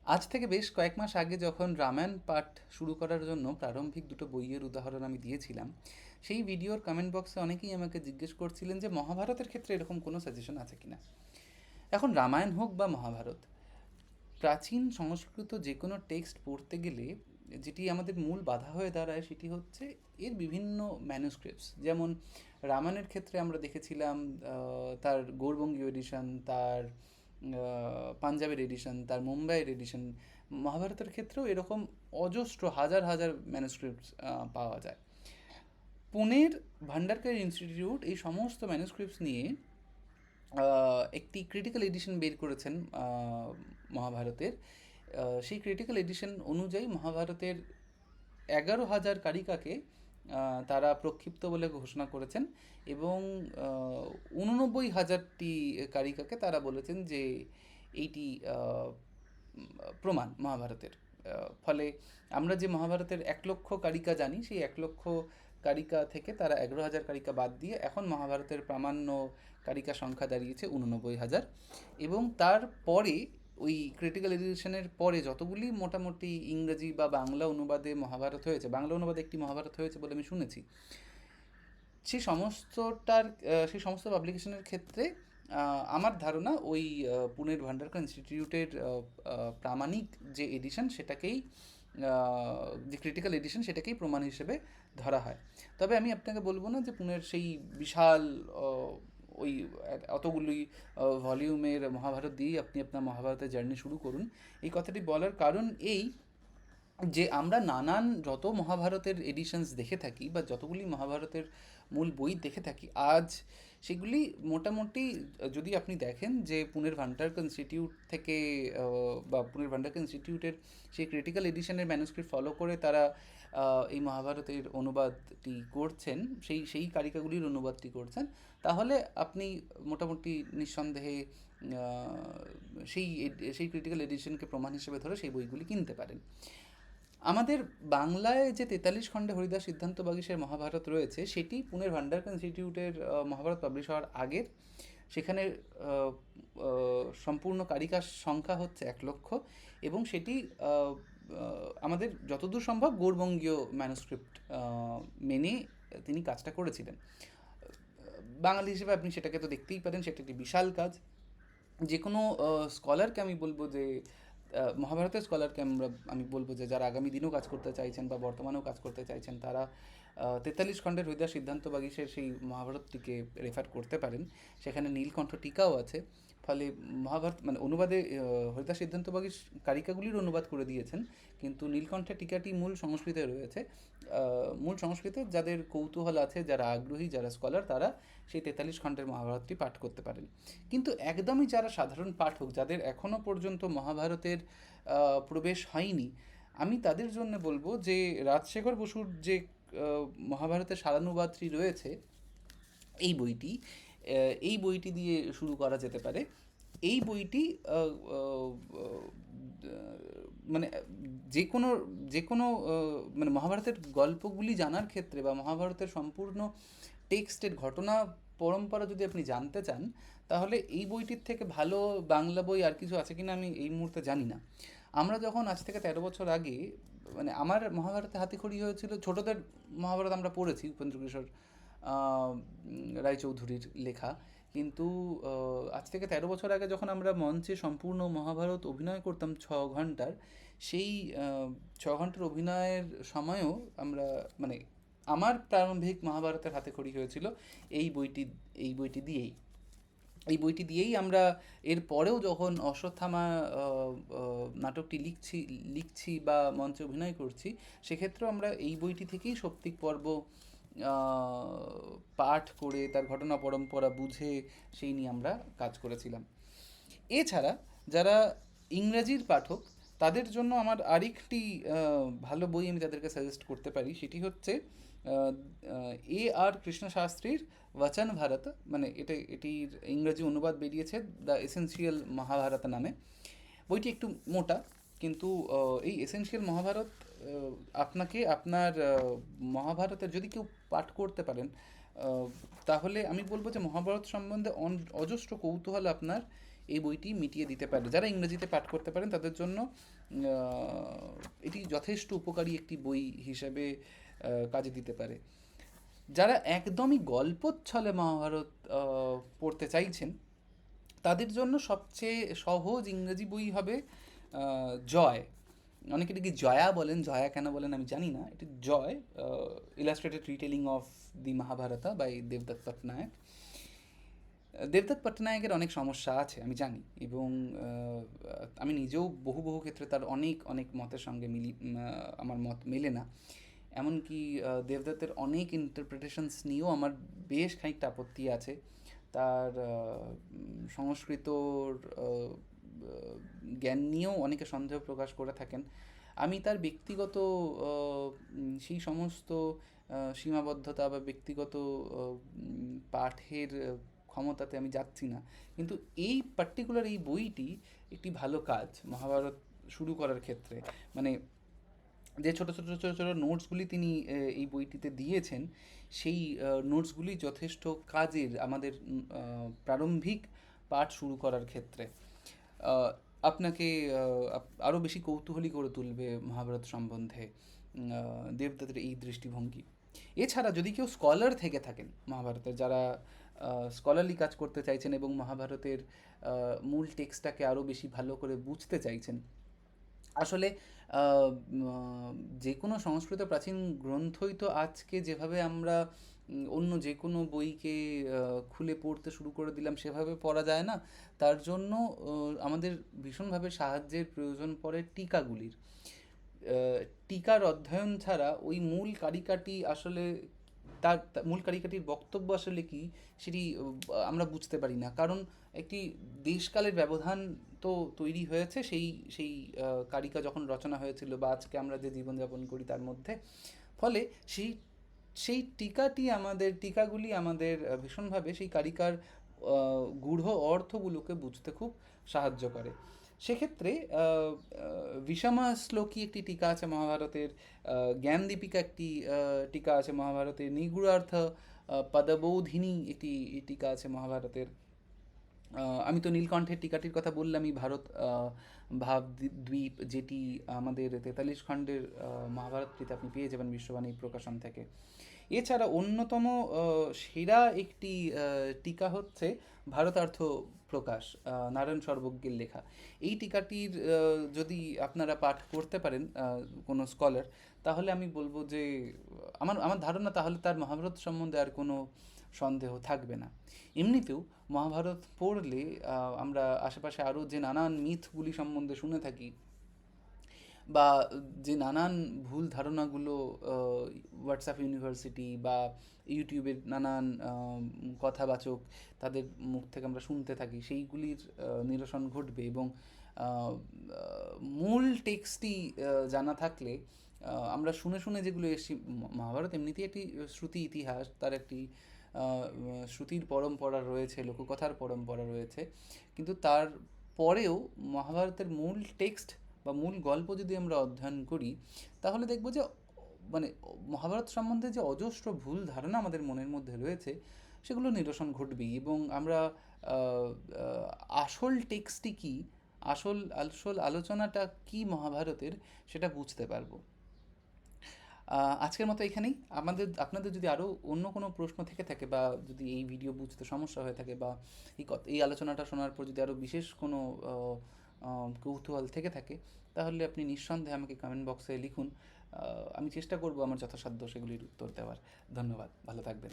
আজ থেকে বেশ কয়েক মাস আগে যখন রামায়ণ পাঠ শুরু করার জন্য প্রারম্ভিক দুটো বইয়ের উদাহরণ আমি দিয়েছিলাম, সেই ভিডিওর কমেন্ট বক্সে অনেকেই আমাকে জিজ্ঞেস করছিলেন যে মহাভারতের ক্ষেত্রে এরকম কোনো সাজেশন আছে কিনা। এখন রামায়ণ হোক বা মহাভারত, প্রাচীন সংস্কৃত যে কোনো টেক্সট পড়তে গেলে যেটি আমাদের মূল বাধা হয়ে দাঁড়ায় সেটি হচ্ছে এর বিভিন্ন ম্যানুস্ক্রিপ্টস। যেমন রামায়ণের ক্ষেত্রে আমরা দেখেছিলাম তার গৌড়বঙ্গীয় এডিশন, তার পাঞ্জাবের এডিশন, তার মুম্বাইয়ের এডিশন। মহাভারতের ক্ষেত্রেও এরকম অজস্র হাজার হাজার ম্যানুস্ক্রিপ্টস পাওয়া যায়। পুনের ভান্ডারকার ইনস্টিটিউট এই সমস্ত ম্যানুস্ক্রিপ্টস নিয়ে একটি ক্রিটিক্যাল এডিশন বের করেছেন মহাভারতের। সেই ক্রিটিক্যাল এডিশন অনুযায়ী মহাভারতের 11,000 কারিকাকে তারা প্রক্ষিপ্ত বলে ঘোষণা করেছেন, এবং 89,000টি কারিকাকে তারা বলেছেন যে এইটি প্রমাণ মহাভারতের। ফলে আমরা যে মহাভারতের 1,00,000 কারিকা জানি, সেই 1,00,000 কারিকা থেকে তারা 11,000 কারিকা বাদ দিয়ে এখন মহাভারতের প্রামাণ্য কারিকা সংখ্যা দাঁড়িয়েছে 89,000। এবং তারপরে ওই ক্রিটিক্যাল এডিশনের পরে যতগুলি মোটামুটি ইংরেজি বা বাংলা অনুবাদে মহাভারত হয়েছে, বাংলা অনুবাদে একটি মহাভারত হয়েছে বলে আমি শুনেছি, সেই সমস্তটার সেই সমস্ত পাবলিকেশনের ক্ষেত্রে আমার ধারণা ওই পুনের ভান্ডারকর ইনস্টিটিউটের প্রামাণিক যে এডিশন সেটাকেই, যে ক্রিটিক্যাল এডিশন সেটাকেই প্রমাণ হিসেবে ধরা হয়। তবে আমি আপনাকে বলবো না যে পুনের সেই বিশাল ওই অতগুলি ভলিউমের মহাভারত দিয়েই আপনি আপনার মহাভারতের জার্নি শুরু করুন। এই কথাটি বলার কারণ এই যে আমরা নানান যত মহাভারতের এডিশনস দেখে থাকি বা যতগুলি মহাভারতের মূল বই দেখে থাকি আজ, সেগুলি মোটামুটি যদি আপনি দেখেন যে পুনের ভান্ডারকর ইনস্টিটিউট থেকে বা পুনের ভান্ডারকর ইনস্টিটিউটের সেই ক্রিটিক্যাল এডিশনের ম্যানুস্ক্রিপ্ট ফলো করে তারা এই মহাভারতের অনুবাদটি করছেন, সেই সেই কারিকাগুলির অনুবাদটি করছেন, তাহলে আপনি মোটামুটি নিঃসন্দেহে সেই সেই ক্রিটিক্যাল এডিশনকে প্রমাণ হিসেবে ধরে সেই বইগুলি কিনতে পারেন। আমাদের বাংলায় যে 43 খণ্ডে হরিদাস সিদ্ধান্ত বাগীশের মহাভারত রয়েছে, সেটি পুনের ভান্ডারকর ইনস্টিটিউটের মহাভারত পাবলিশ হওয়ার আগের। সেখানে সম্পূর্ণ কারিকার সংখ্যা হচ্ছে 1,00,000, এবং সেটি আমাদের যতদূর সম্ভব গৌড়বঙ্গীয় ম্যানুস্ক্রিপ্ট মেনে তিনি কাজটা করেছিলেন। বাঙালি হিসেবে আপনি সেটাকে তো দেখতেই পারেন, সেটা একটি বিশাল কাজ। যে কোনো স্কলারকে আমি বলবো যে মহাভারতের স্কলারকে আমি বলবো যে যারা আগামী দিনেও কাজ করতে চাইছেন বা বর্তমানেও কাজ করতে চাইছেন, তারা 43 খণ্ডের হরিদাস সিদ্ধান্ত বাগীশের সেই মহাভারতটিকে রেফার করতে পারেন। সেখানে নীলকণ্ঠ টিকাও আছে। ফলে মহাভারত মানে অনুবাদে হরিদাস সিদ্ধান্ত বাগীশ কারিকাগুলির অনুবাদ করে দিয়েছেন, কিন্তু নীলকণ্ঠের টিকাটি মূল সংস্কৃতে রয়েছে। মূল সংস্কৃতে যাদের কৌতূহল আছে, যারা আগ্রহী, যারা স্কলার, তারা সেই 43 খণ্ডের মহাভারতটি পাঠ করতে পারেন। কিন্তু একদমই যারা সাধারণ পাঠক, যাদের এখনও পর্যন্ত মহাভারতের প্রবেশ হয়নি, আমি তাদের জন্য বলবো যে রাজশেখর বসুর যে মহাভারতের সারানুবাদটি রয়েছে, এই বইটি এই বইটি দিয়ে শুরু করা যেতে পারে। এই বইটি মানে যে কোনো যে কোনো মানে মহাভারতের গল্পগুলি জানার ক্ষেত্রে বা মহাভারতের সম্পূর্ণ টেক্সটের ঘটনা পরম্পরা যদি আপনি জানতে চান, তাহলে এই বইটির থেকে ভালো বাংলা বই আর কিছু আছে কিনা আমি এই মুহূর্তে জানি না। আমরা যখন আজ থেকে 13 বছর আগে, মানে আমার মহাভারতে হাতেখড়ি হয়েছিল, ছোটদের মহাভারত আমরা পড়েছি উপেন্দ্র কিশোর রায়চৌধুরীর লেখা, কিন্তু আজ থেকে 13 বছর আগে যখন আমরা মঞ্চে সম্পূর্ণ মহাভারত অভিনয় করতাম 6 ঘন্টার, সেই 6 ঘন্টার অভিনয়ের সময়ও আমরা মানে আমার প্রারম্ভিক মহাভারতের হাতেখড়ি হয়েছিল এই বইটি এই বইটি দিয়েই। এই বইটি দিয়েই আমরা এর পরেও যখন অশ্বত্থামা নাটকটি লিখছি বা মঞ্চে অভিনয় করছি, সেক্ষেত্রেও আমরা এই বইটি থেকেই সৌপ্তিক পর্ব পাঠ করে তার ঘটনা পরম্পরা বুঝে সেই নিয়ে আমরা কাজ করেছিলাম। এছাড়া যারা ইংরাজির পাঠক, তাদের জন্য আমার আরেকটি ভালো বই আমি তাদেরকে সাজেস্ট করতে পারি, সেটি হচ্ছে আর কৃষ্ণ শাস্ত্রীর বচন ভারত। মানে এটির ইংরাজি অনুবাদ বেরিয়েছে দ্য এসেন্সিয়াল মহাভারত নামে। বইটি একটু মোটা, কিন্তু এই এসেন্সিয়াল মহাভারত আপনাকে আপনার মহাভারতের যদি কেউ পাঠ করতে পারেন, তাহলে আমি বলবো যে মহাভারত সম্বন্ধে অজস্র কৌতূহল আপনার এই বইটি মিটিয়ে দিতে পারে। যারা ইংরেজিতে পাঠ করতে পারেন তাদের জন্য এটি যথেষ্ট উপকারী একটি বই হিসেবে কাজে দিতে পারে। যারা একদমই গল্পচ্ছলে মহাভারত পড়তে চাইছেন তাদের জন্য সবচেয়ে সহজ ইংরেজি বই হবে জয়। অনেকে এটিকে জয়া বলেন, জয়া কেন বলেন আমি জানি না। এটি Jaya, illustrated retelling of the Mahabharata by দেবদত্ত পট্টনায়ক। দেবদত্ত পট্টনায়কের অনেক সমস্যা আছে আমি জানি, এবং আমি নিজেও বহু বহু ক্ষেত্রে তার অনেক অনেক মতের সঙ্গে আমার মত মেলে না। এমনকি দেবদত্তের অনেক ইন্টারপ্রিটেশনস নিয়েও আমার বেশ খানিকটা আপত্তি আছে। তার সংস্কৃতর জ্ঞান নিয়েও অনেকে সন্দেহ প্রকাশ করে থাকেন। আমি তার ব্যক্তিগত সেই সমস্ত সীমাবদ্ধতা বা ব্যক্তিগত পাঠের ক্ষমতাতে আমি যাচ্ছি না, কিন্তু এই পার্টিকুলার এই বইটি একটি ভালো কাজ মহাভারত শুরু করার ক্ষেত্রে। মানে যে ছোটো ছোটো ছোটো ছোটো নোটসগুলি তিনি এই বইটিতে দিয়েছেন, সেই নোটসগুলি যথেষ্ট কাজের আমাদের প্রারম্ভিক পাঠ শুরু করার ক্ষেত্রে। আপনাকে আরও বেশি কৌতূহলী করে তুলবে মহাভারত সম্বন্ধে দেবদত্তের এই দৃষ্টিভঙ্গি। এছাড়া যদি কেউ স্কলার থেকে থাকেন মহাভারতের, যারা স্কলারলি কাজ করতে চাইছেন এবং মহাভারতের মূল টেক্সটটাকে আরও বেশি ভালো করে বুঝতে চাইছেন, আসলে যে কোনো সংস্কৃত প্রাচীন গ্রন্থই তো আজকে যেভাবে আমরা অন্য যে কোনো বইকে খুলে পড়তে শুরু করে দিলাম সেভাবে পড়া যায় না। তার জন্য আমাদের ভীষণভাবে সাহায্যের প্রয়োজন পড়ে টিকাগুলির। টিকার অধ্যয়ন ছাড়া ওই মূল কারিকাটি আসলে তার মূল কারিকাটির বক্তব্য আসলে কি সেটি আমরা বুঝতে পারি না, কারণ একটি দেশকালের ব্যবধান তো তৈরি হয়েছে সেই সেই কারিকা যখন রচনা হয়েছিল বা আজকে আমরা যে জীবনযাপন করি তার মধ্যে। ফলে সেই সেই টিকাগুলি আমাদের ভীষণভাবে সেই কারিকার গূঢ় অর্থগুলোকে বুঝতে খুব সাহায্য করে। সেক্ষেত্রে বিষমা শ্লোকী একটি টিকা আছে মহাভারতের, জ্ঞানদীপিকা একটি টিকা আছে মহাভারতের, নিগূঢ়ার্থ পদবোধিনী একটি টিকা আছে মহাভারতের। আমি তো নীলকণ্ঠের টিকাটির কথা বললামই, ভারত ভাবদ্বীপ, যেটি আমাদের 43 খণ্ডের মহাভারতটিতে আপনি পেয়ে যাবেন বিশ্ববাণী প্রকাশন থেকে। এছাড়া অন্যতম সেরা একটি টিকা হচ্ছে ভারতার্থ প্রকাশ, নারায়ণ সর্বজ্ঞের লেখা। এই টিকাটির যদি আপনারা পাঠ করতে পারেন কোনো স্কলার, তাহলে আমি বলবো যে আমার আমার ধারণা তাহলে তার মহাভারত সম্বন্ধে আর কোনো সন্দেহ থাকবে না। এমনিতেও মহাভারত পড়লে আমরা আশেপাশে আরও যে নানান মিথগুলি সম্বন্ধে শুনে থাকি বা যে নানান ভুল ধারণাগুলো হোয়াটসঅ্যাপ ইউনিভার্সিটি বা ইউটিউবের নানান কথাবাচক তাদের মুখ থেকে আমরা শুনতে থাকি, সেইগুলির নিরসন ঘটবে। এবং মূল টেক্সটই জানা থাকলে আমরা শুনে শুনে যেগুলো এসেছি, মহাভারত এমনিতেই একটি শ্রুতি ইতিহাস, তার একটি শ্রুতির পরম্পরা রয়েছে, লোককথার পরম্পরা রয়েছে, কিন্তু তার পরেও মহাভারতের মূল টেক্সট বা মূল গল্প যদি আমরা অধ্যয়ন করি, তাহলে দেখব যে মানে মহাভারত সম্বন্ধে যে অজস্র ভুল ধারণা আমাদের মনের মধ্যে রয়েছে সেগুলো নিরসন ঘটবেই, এবং আমরা আসল টেক্সটটি কী, আসল আসল আলোচনাটা কী মহাভারতের, সেটা বুঝতে পারবো। আজকের মতো এখানেই। আপনাদের যদি আরও অন্য কোনো প্রশ্ন থেকে থাকে বা যদি এই ভিডিও বুঝতে সমস্যা হয়ে থাকে বা এই আলোচনাটা শোনার পর যদি আরও বিশেষ কোনো কৌতূহল থেকে থাকে, তাহলে আপনি নিঃসন্দেহে আমাকে কমেন্ট বক্সে লিখুন। আমি চেষ্টা করব আমার যথাসাধ্য সেগুলির উত্তর দেওয়ার। ধন্যবাদ, ভালো থাকবেন।